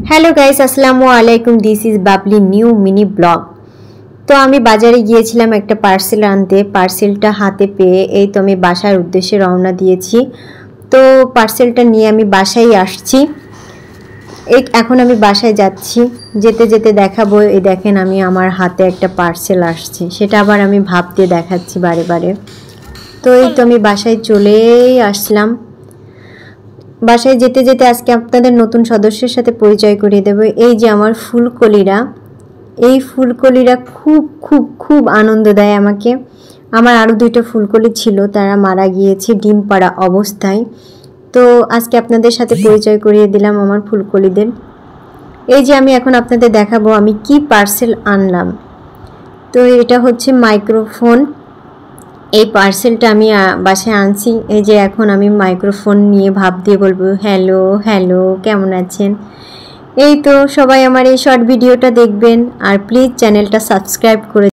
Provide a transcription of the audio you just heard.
Hello guys, আসসালামু আলাইকুম। This is Babli new mini blog. তো আমি বাজারে গিয়েছিলাম একটা পার্সেল আনতে। পার্সেলটা হাতে পেয়ে এই তো আমি বাসার উদ্দেশ্যে রওনা দিয়েছি। তো পার্সেলটা নিয়ে আমি বাসায় আসছি। এখন আমি বাসায় যাচ্ছি। যেতে যেতে দেখাবো, এই দেখেন আমি আমার হাতে একটা পার্সেল আসছে, সেটা আবার আমি ভাব দিয়ে দেখাচ্ছি বারে বারে। তো এই তো আমি বাসায় চলেই আসলাম। বাসায় যেতে যেতে আজকে আপনাদের নতুন সদস্যের সাথে পরিচয় করিয়ে দেব। এই যে আমার ফুলকলিরা, এই ফুলকলিরা খুব খুব খুব আনন্দ দেয় আমাকে। আমার আরও 2টা ফুলকলি ছিল, তারা মারা গিয়েছে ডিম পাড়া অবস্থায়। তো আজকে আপনাদের সাথে পরিচয় করিয়ে দিলাম আমার ফুলকলিদের। এই যে আমি এখন আপনাদের দেখাবো আমি কি পার্সেল আনলাম। তো এটা হচ্ছে মাইক্রোফোন। এই পার্সেলটা আমি বাসায় আনছি। এই যে এখন আমি মাইক্রোফোন নিয়ে ভাব দিয়ে বলবো হ্যালো হ্যালো, কেমন আছেন। এই তো সবাই আমার এই শর্ট ভিডিওটা দেখবেন আর প্লিজ চ্যানেলটা সাবস্ক্রাইব করে